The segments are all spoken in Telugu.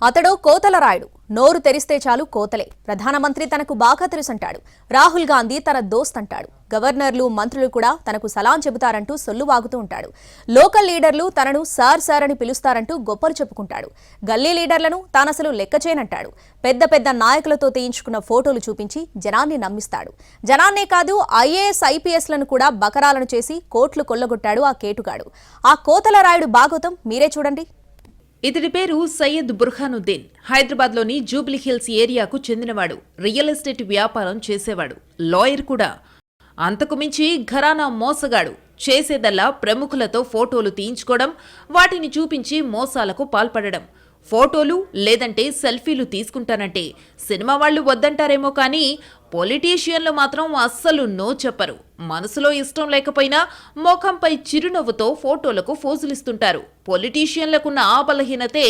అతడో కోతల రాయుడు. నోరు తెరిస్తే చాలు కోతలే. ప్రధానమంత్రి తనకు బాగా తెలుసంటాడు. రాహుల్ గాంధీ తన దోస్త్ అంటాడు. గవర్నర్లు, మంత్రులు కూడా తనకు సలాం చెబుతారంటూ సొల్లు వాగుతూ ఉంటాడు. లోకల్ లీడర్లు తనను సార్ సార్ అని పిలుస్తారంటూ గొప్పలు చెప్పుకుంటాడు. గల్లీ లీడర్లను తానసలు లెక్కచేయనంటాడు. పెద్ద పెద్ద నాయకులతో తీయించుకున్న ఫోటోలు చూపించి జనాన్ని నమ్మిస్తాడు. జనాన్నే కాదు, ఐఏఎస్, ఐపీఎస్లను కూడా బకరాలను చేసి కోట్లు కొల్లగొట్టాడు ఆ కేటుగాడు. ఆ కోతల రాయుడు భాగవతం మీరే చూడండి. ఇతడి పేరు సయ్యద్ బుర్హానుద్దీన్. హైదరాబాద్లోని జూబ్లీహిల్స్ ఏరియాకు చెందినవాడు. రియల్ ఎస్టేట్ వ్యాపారం చేసేవాడు. లాయర్ కూడా. అంతకు మించి ఘరానా మోసగాడు. చేసేదల్లా ప్రముఖులతో ఫోటోలు తీయించుకోవడం, వాటిని చూపించి మోసాలకు పాల్పడడం. ఫోటోలు లేదంటే సెల్ఫీలు తీసుకుంటానంటే సినిమా వాళ్లు వద్దంటారేమో కానీ పొలిటీషియన్లు మాత్రం అస్సలు నో చెప్పరు. మనసులో ఇష్టం లేకపోయినా మోఖంపై చిరునవ్వుతో ఫోటోలకు ఫోజులిస్తుంటారు. పొలిటీషియన్లకున్న ఆ బలహీనతే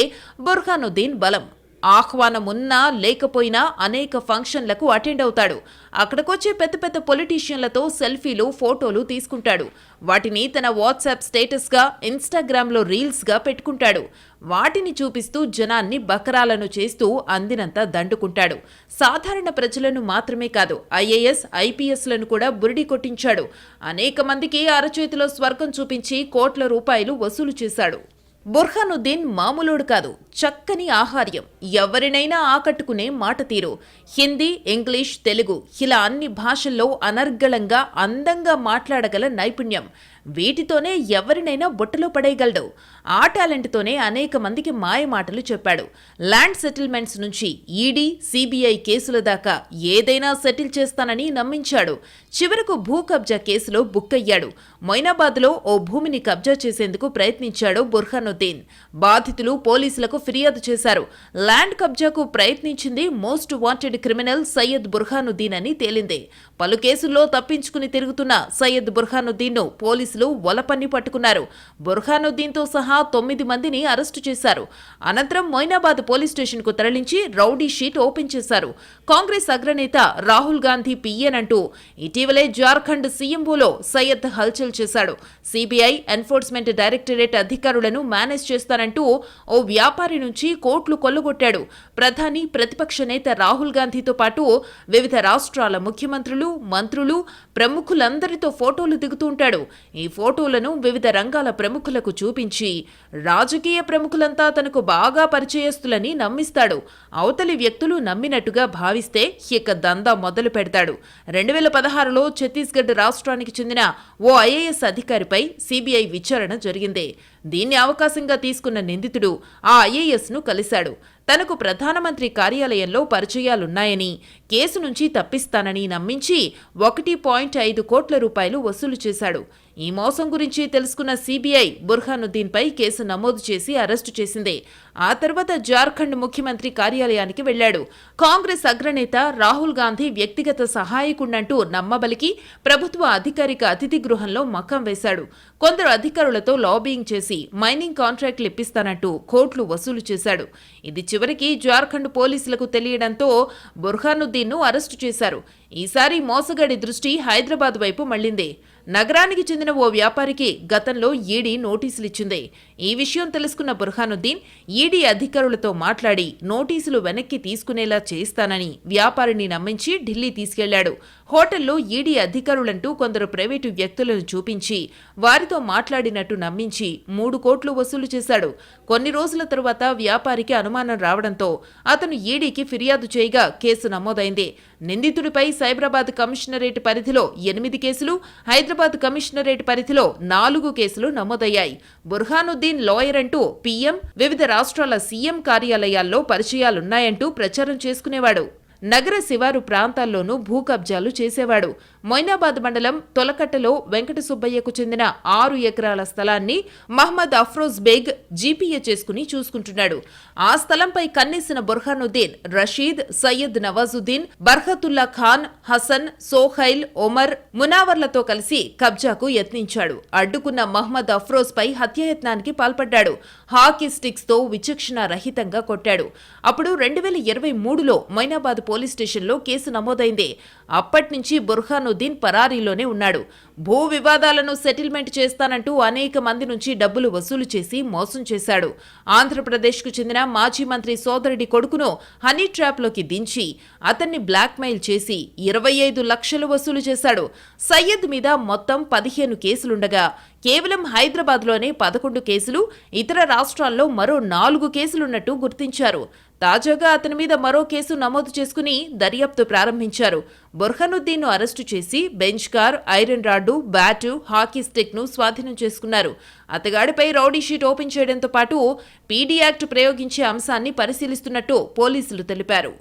బుర్హానుద్దీన్ బలం. ఆహ్వానం ఉన్నా లేకపోయినా అనేక ఫంక్షన్లకు అటెండ్ అవుతాడు. అక్కడికొచ్చే పెద్ద పెద్ద పొలిటీషియన్లతో సెల్ఫీలు, ఫోటోలు తీసుకుంటాడు. వాటిని తన వాట్సాప్ స్టేటస్గా, ఇన్స్టాగ్రామ్లో రీల్స్గా పెట్టుకుంటాడు. వాటిని చూపిస్తూ జనాన్ని బకరాలను చేస్తూ అందినంత దండుకుంటాడు. సాధారణ ప్రజలను మాత్రమే కాదు, ఐఏఎస్, ఐపీఎస్లను కూడా బురిడి కొట్టించాడు. అనేక మందికి అరచేతిలో స్వర్గం చూపించి కోట్ల రూపాయలు వసూలు చేశాడు. బుర్హానుద్దీన్ మామూలుడు కాదు. చక్కని ఆహార్యం, ఎవరినైనా ఆకట్టుకునే మాట తీరు. హిందీ, ఇంగ్లీష్, తెలుగు ఇలా అన్ని భాషల్లో అనర్గళంగా, అందంగా మాట్లాడగల నైపుణ్యం. వీటితోనే ఎవరినైనా బుట్టలో పడేయగలడు. ఆ టాలెంట్తోనే అనేక మందికి మాయమాటలు చెప్పాడు. ల్యాండ్ సెటిల్మెంట్స్ నుంచి ఈడీ, సిబిఐ కేసుల దాకా ఏదైనా సెటిల్ చేస్తానని నమ్మించాడు. చివరకు భూ కబ్జా కేసులో బుక్కయ్యాడు. మొయినాబాద్లో ఓ భూమిని కబ్జా చేసేందుకు ప్రయత్నించాడు బుర్హానుద్దీన్. బాధితులు పోలీసులకు ఫిర్యాదు చేశారు. ల్యాండ్ కబ్జాకు ప్రయత్నించింది most wanted criminal Syed Burhanuddin అని తేలింది. పలు కేసుల్లో తప్పించుకుని తిరుగుతున్న సయ్యద్ బుర్హానుద్దీన్ను పోలీసులు వలపన్ని పట్టుకున్నారు. బుర్హానుద్దీన్తో సహా 9 మందిని అరెస్టు చేశారు. అనంతరం మొయినాబాద్ పోలీస్ స్టేషన్కు తరలించి రౌడీ షీట్ ఓపెన్ చేశారు. కాంగ్రెస్ అగ్రనేత రాహుల్ గాంధీ పియ్యనంటూ ఇటీవలే జార్ఖండ్ సీఎంఓలో సయ్యద్ హల్చల్ చేశాడు. సిబిఐ, ఎన్ఫోర్స్మెంట్ డైరెక్టరేట్ అధికారులను మేనేజ్ చేస్తానంటూ ఓ వ్యాపారి నుంచి కోట్లు కొల్లగొట్టాడు. ప్రధాని, ప్రతిపక్ష నేత రాహుల్ గాంధీతో పాటు వివిధ రాష్ట్రాల ముఖ్యమంత్రులు, మంత్రులు, ప్రముఖులందరితో ఫోటోలు దిగుతుంటాడు. ఈ ఫోటోలను వివిధ రంగాల ప్రముఖులకు చూపించి రాజకీయ ప్రముఖులంతా తనకు బాగా పరిచయస్తులని నమ్మిస్తాడు. అవతలి వ్యక్తులు నమ్మినట్టుగా భావిస్తే ఇక దందా మొదలు పెడతాడు. 2016లో ఛత్తీస్గఢ్ రాష్ట్రానికి చెందిన ఓ ఐఏఎస్ అధికారిపై సిబిఐ విచారణ జరిగింది. దీన్ని అవకాశంగా తీసుకున్న నిందితుడు ఆ ఐఏఎస్ను కలిశాడు. తనకు ప్రధానమంత్రి కార్యాలయంలో పరిచయాలున్నాయని, కేసు నుంచి తప్పిస్తానని నమ్మించి 1.5 కోట్ల రూపాయలు వసూలు చేశాడు. ఈ మోసం గురించి తెలుసుకున్న సిబిఐ బుర్హానుద్దీన్పై కేసు నమోదు చేసి అరెస్టు చేసింది. ఆ తర్వాత జార్ఖండ్ ముఖ్యమంత్రి కార్యాలయానికి వెళ్లాడు. కాంగ్రెస్ అగ్రనేత రాహుల్ గాంధీ వ్యక్తిగత సహాయకుడంటూ నమ్మబలికి ప్రభుత్వ అధికారిక అతిథి గృహంలో మకాం వేశాడు. కొందరు అధికారులతో లాబింగ్ చేసి మైనింగ్ కాంట్రాక్టులు ఇప్పిస్తానంటూ కోట్లు వసూలు చేశాడు. ఇది చివరికి జార్ఖండ్ పోలీసులకు తెలియడంతో బుర్హానుద్దీన్ను అరెస్టు చేశారు. ఈసారి మోసగాడి దృష్టి హైదరాబాద్ వైపు మళ్లింది. నగరానికి చెందిన ఓ వ్యాపారికి గతంలో ఈడీ నోటీసులిచ్చింది. ఈ విషయం తెలుసుకున్న బుర్హానుద్దీన్ ఈడీ అధికారులతో మాట్లాడి నోటీసులు వెనక్కి తీసుకునేలా చేస్తానని వ్యాపారిని నమ్మించి ఢిల్లీ తీసుకెళ్లాడు. హోటల్లో ఈడీ అధికారులంటూ కొందరు ప్రైవేటు వ్యక్తులను చూపించి వారితో మాట్లాడినట్టు నమ్మించి 3 కోట్లు వసూలు చేశాడు. కొన్ని రోజుల తరువాత వ్యాపారికి అనుమానం రావడంతో అతను ఈడీకి ఫిర్యాదు చేయగా కేసు నమోదైంది. నిందితుడిపై సైబరాబాద్ కమిషనరేట్ పరిధిలో 8 కేసులు, హైదరాబాద్ కమిషనరేట్ పరిధిలో 4 కేసులు నమోదయ్యాయి. బుర్హానుద్దీన్ లాయర్ అంటూ పీఎం, వివిధ రాష్ట్రాల సీఎం కార్యాలయాల్లో పరిచయాలున్నాయంటూ ప్రచారం చేసుకునేవాడు. నగర శివారు ప్రాంతాల్లోనూ భూ కబ్జాలు చేసేవాడు. మొయినాబాద్ మండలం తొలకట్టలో వెంకట సుబ్బయ్యకు చెందిన 6 ఎకరాల స్థలాన్ని మహ్మద్ అఫ్రోజ్ బేగ్ జీపీఏ చేసుకుని చూసుకుంటున్నాడు. ఆ స్థలంపై కన్నేసిన బుర్హానుద్దీన్ రషీద్, సయ్యద్ నవాజుద్దీన్, బర్హతుల్లా ఖాన్, హసన్, సోహైల్, ఒమర్, మునావర్లతో కలిసి కబ్జాకు యత్నించాడు. అడ్డుకున్న మహ్మద్ అఫ్రోజ్ పై హత్యాయత్నానికి పాల్పడ్డాడు. హాకీ స్టిక్స్ తో విచక్షణ రహితంగా కొట్టాడు. అప్పుడు 2023లో మొయినాబాద్ పోలీస్ స్టేషన్లో కేసు నమోదైంది. అప్పట్నుంచి బుర్హానుద్దీన్ బుర్హానుద్దీన్ పరారీలోనే ఉన్నాడు. భూ వివాదాలను సెటిల్మెంట్ చేస్తానంటూ అనేక మంది నుంచి డబ్బులు వసూలు చేసి మోసం చేశాడు. ఆంధ్రప్రదేశ్కు చెందిన మాజీ మంత్రి సోదరుడి కొడుకును హనీ ట్రాప్లోకి దించి అతన్ని బ్లాక్మెయిల్ చేసి 25 లక్షలు వసూలు చేశాడు. సయ్యద్ మీద మొత్తం 15 కేసులుండగా కేవలం హైదరాబాద్లోనే 11 కేసులు, ఇతర రాష్ట్రాల్లో మరో 4 కేసులున్నట్టు గుర్తించారు. తాజాగా అతని మీద మరో కేసు నమోదు చేసుకుని దర్యాప్తు ప్రారంభించారు. బుర్హానుద్దీన్ను అరెస్టు చేసి bench car, iron rod, bat, hockey స్టిక్ను స్వాధీనం చేసుకున్నారు. అతగాడిపై రౌడీ షీట్ ఓపెన్ చేయడంతో పాటు పీడీ యాక్ట్ ప్రయోగించే అంశాన్ని పరిశీలిస్తున్నట్టు పోలీసులు తెలిపారు.